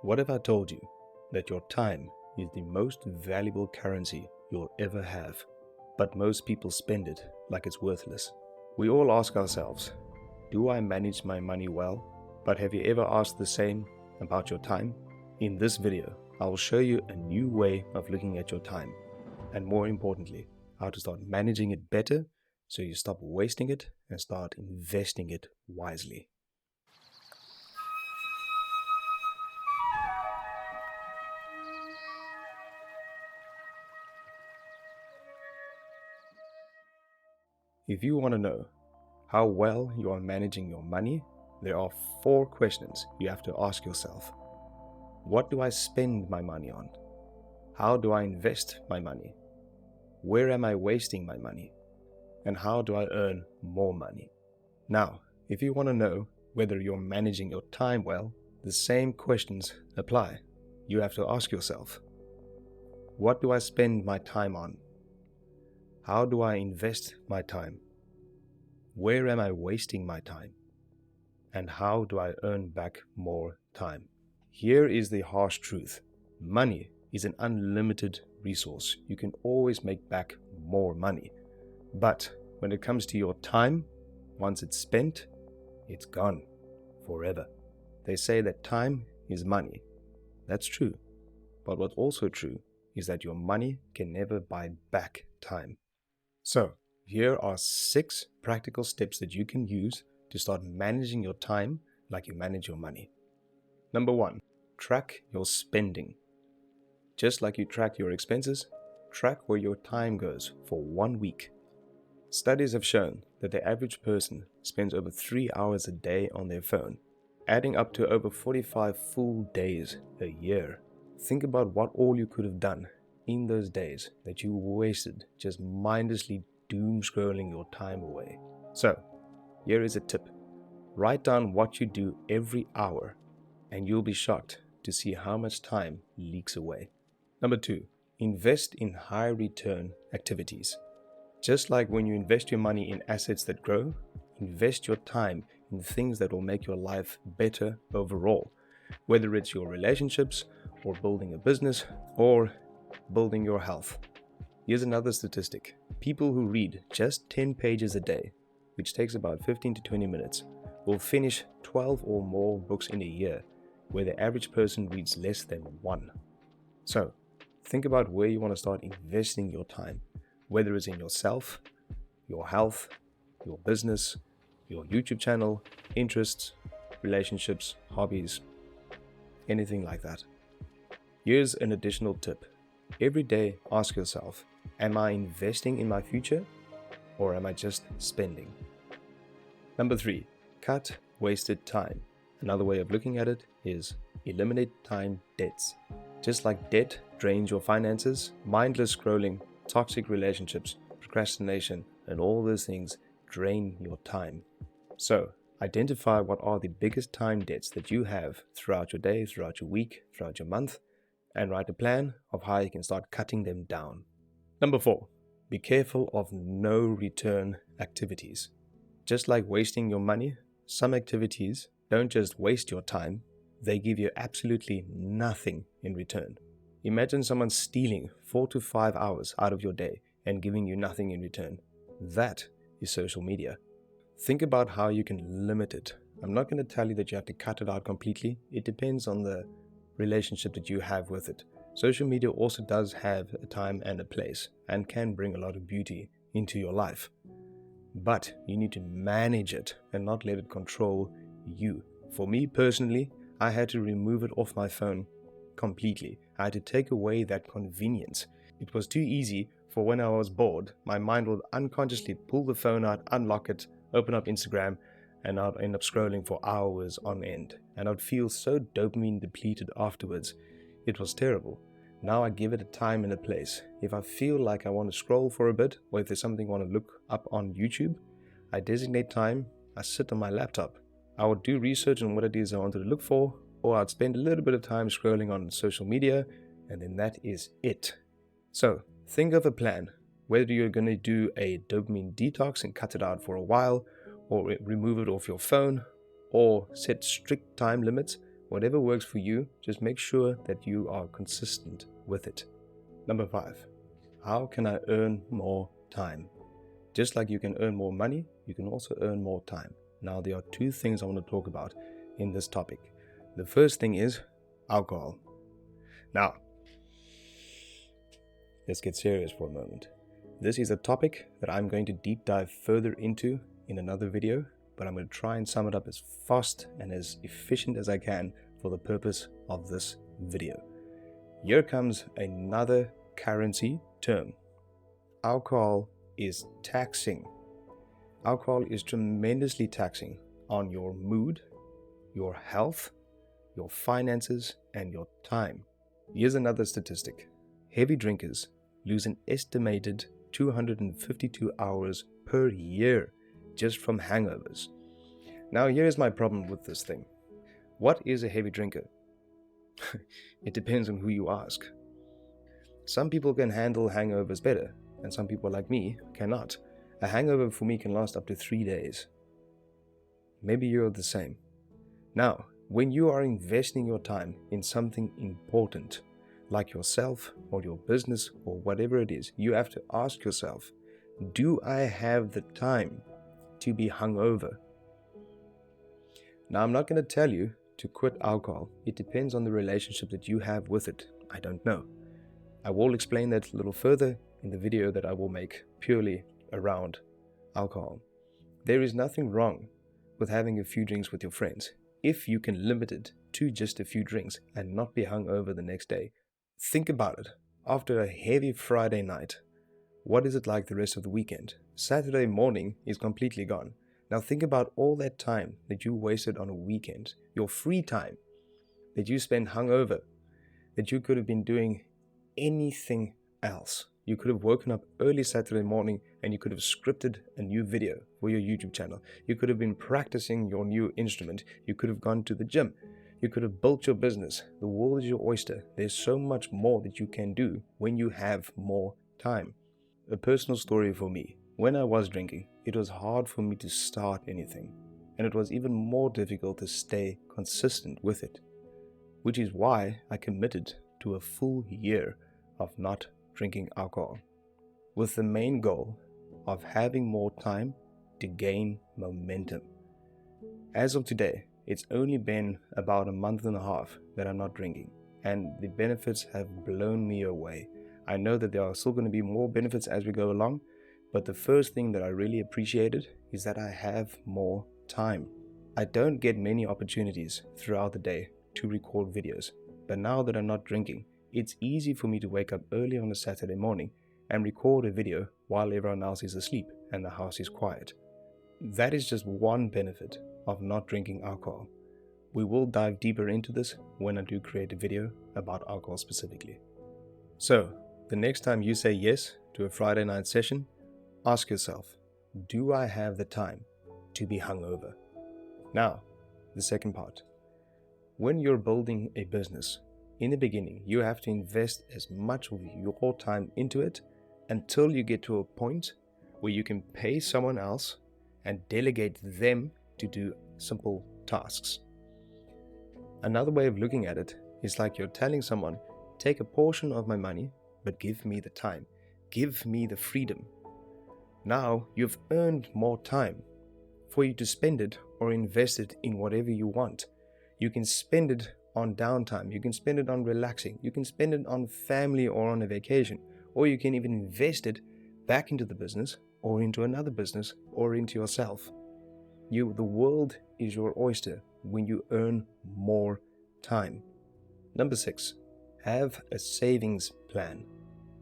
What if I told you that your time is the most valuable currency you'll ever have, but most people spend it like it's worthless? We all ask ourselves, do I manage my money well? But have you ever asked the same about your time? In this video, I will show you a new way of looking at your time, and more importantly, how to start managing it better so you stop wasting it and start investing it wisely. If you want to know how well you are managing your money, there are 4 questions you have to ask yourself. What do I spend my money on? How do I invest my money? Where am I wasting my money? And how do I earn more money? Now, if you want to know whether you're managing your time well, the same questions apply. You have to ask yourself, what do I spend my time on? How do I invest my time? Where am I wasting my time? And how do I earn back more time? Here is the harsh truth. Money is an unlimited resource. You can always make back more money. But when it comes to your time, once it's spent, it's gone forever. They say that time is money. That's true. But what's also true is that your money can never buy back time. So, here are 6 practical steps that you can use to start managing your time like you manage your money. Number 1, track your spending. Just like you track your expenses, track where your time goes for 1 week. Studies have shown that the average person spends over 3 hours a day on their phone, adding up to over 45 full days a year. Think about what all you could have done in those days that you wasted just mindlessly doom scrolling your time away. So, here is a tip. Write down what you do every hour and you'll be shocked to see how much time leaks away. Number 2, invest in high return activities. Just like when you invest your money in assets that grow, invest your time in things that will make your life better overall, whether it's your relationships or building a business or building your health. Here's another statistic. People who read just 10 pages a day, which takes about 15 to 20 minutes, will finish 12 or more books in a year, where the average person reads less than 1. So, think about where you want to start investing your time, whether it's in yourself, your health, your business, your YouTube channel, interests, relationships, hobbies, anything like that. Here's an additional tip. Every day, ask yourself, am I investing in my future or am I just spending? Number 3, cut wasted time. Another way of looking at it is eliminate time debts. Just like debt drains your finances, mindless scrolling, toxic relationships, procrastination, and all those things drain your time. So, identify what are the biggest time debts that you have throughout your day, throughout your week, throughout your month, and write a plan of how you can start cutting them down. Number 4, be careful of no return activities. Just like wasting your money, some activities don't just waste your time, they give you absolutely nothing in return. Imagine someone stealing 4 to 5 hours out of your day and giving you nothing in return. That is social media. Think about how you can limit it. I'm not going to tell you that you have to cut it out completely. It depends on the relationship that you have with it. Social media also does have a time and a place and can bring a lot of beauty into your life. But you need to manage it and not let it control you. For me personally, I had to remove it off my phone completely. I had to take away that convenience. It was too easy for when I was bored, my mind would unconsciously pull the phone out, unlock it, open up Instagram, and I'd end up scrolling for hours on end. And I'd feel so dopamine depleted afterwards. It was terrible. Now I give it a time and a place. If I feel like I want to scroll for a bit, or if there's something I want to look up on YouTube, I designate time, I sit on my laptop. I would do research on what it is I wanted to look for, or I'd spend a little bit of time scrolling on social media, and then that is it. So, think of a plan, whether you're going to do a dopamine detox and cut it out for a while, or remove it off your phone, or set strict time limits, Whatever works for you, just make sure that you are consistent with it. Number 5, how can I earn more time? Just like you can earn more money, you can also earn more time. Now, there are 2 things I want to talk about in this topic. The first thing is alcohol. Now, let's get serious for a moment. This is a topic that I'm going to deep dive further into in another video, but I'm going to try and sum it up as fast and as efficient as I can for the purpose of this video. Here comes another currency term. Alcohol is taxing. Alcohol is tremendously taxing on your mood, your health, your finances, and your time. Here's another statistic. Heavy drinkers lose an estimated 252 hours per year just from hangovers. Now, here's my problem with this thing. What is a heavy drinker? It depends on who you ask. Some people can handle hangovers better, and some people like me cannot. A hangover for me can last up to 3 days. Maybe you're the same. Now, when you are investing your time in something important, like yourself or your business or whatever it is, you have to ask yourself, do I have the time to be hungover? Now, I'm not going to tell you to quit alcohol. It depends on the relationship that you have with it. I don't know. I will explain that a little further in the video that I will make purely around alcohol. There is nothing wrong with having a few drinks with your friends if you can limit it to just a few drinks and not be hungover the next day. Think about it. After a heavy Friday night, what is it like the rest of the weekend? Saturday morning is completely gone. Now think about all that time that you wasted on a weekend, your free time that you spent hungover, that you could have been doing anything else. You could have woken up early Saturday morning and you could have scripted a new video for your YouTube channel. You could have been practicing your new instrument. You could have gone to the gym. You could have built your business. The world is your oyster. There's so much more that you can do when you have more time. A personal story for me. When I was drinking, it was hard for me to start anything, and it was even more difficult to stay consistent with it, which is why I committed to a full year of not drinking alcohol, with the main goal of having more time to gain momentum. As of today, it's only been about a month and a half that I'm not drinking, and the benefits have blown me away. I know that there are still going to be more benefits as we go along, but the first thing that I really appreciated is that I have more time. I don't get many opportunities throughout the day to record videos, but now that I'm not drinking, it's easy for me to wake up early on a Saturday morning and record a video while everyone else is asleep and the house is quiet. That is just one benefit of not drinking alcohol. We will dive deeper into this when I do create a video about alcohol specifically. So, the next time you say yes to a Friday night session, ask yourself, do I have the time to be hungover? Now, the second part. When you're building a business, in the beginning, you have to invest as much of your time into it until you get to a point where you can pay someone else and delegate them to do simple tasks. Another way of looking at it is like you're telling someone, take a portion of my money, but give me the time. Give me the freedom. Now you've earned more time for you to spend it or invest it in whatever you want. You can spend it on downtime. You can spend it on relaxing. You can spend it on family or on a vacation. Or you can even invest it back into the business or into another business or into yourself. The world is your oyster when you earn more time. Number 6, have a savings plan.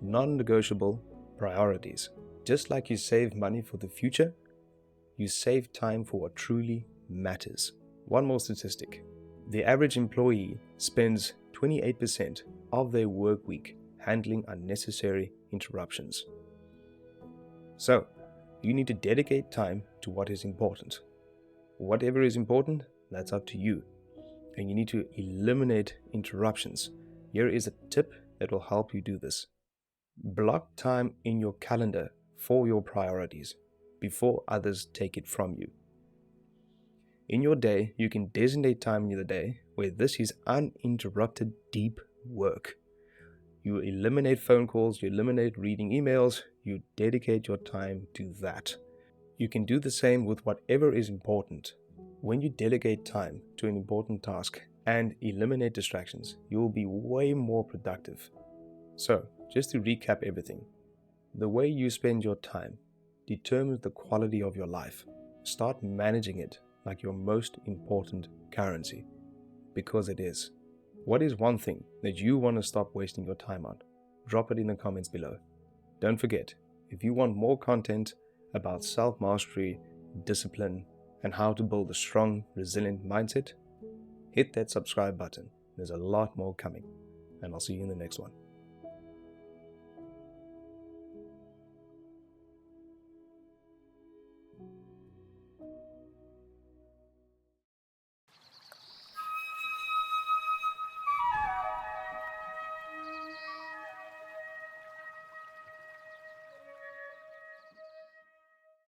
Non-negotiable priorities. Just like you save money for the future, you save time for what truly matters. One more statistic. The average employee spends 28% of their work week handling unnecessary interruptions. So, you need to dedicate time to what is important. Whatever is important, that's up to you. And you need to eliminate interruptions. Here is a tip that will help you do this. Block time in your calendar for your priorities before others take it from you. In your day, you can designate time in the day where this is uninterrupted deep work. You eliminate phone calls, you eliminate reading emails, you dedicate your time to that. You can do the same with whatever is important. When you delegate time to an important task and eliminate distractions, you will be way more productive. So, just to recap everything, the way you spend your time determines the quality of your life. Start managing it like your most important currency, because it is. What is one thing that you want to stop wasting your time on? Drop it in the comments below. Don't forget, if you want more content about self-mastery, discipline, and how to build a strong, resilient mindset, hit that subscribe button. There's a lot more coming, and I'll see you in the next one.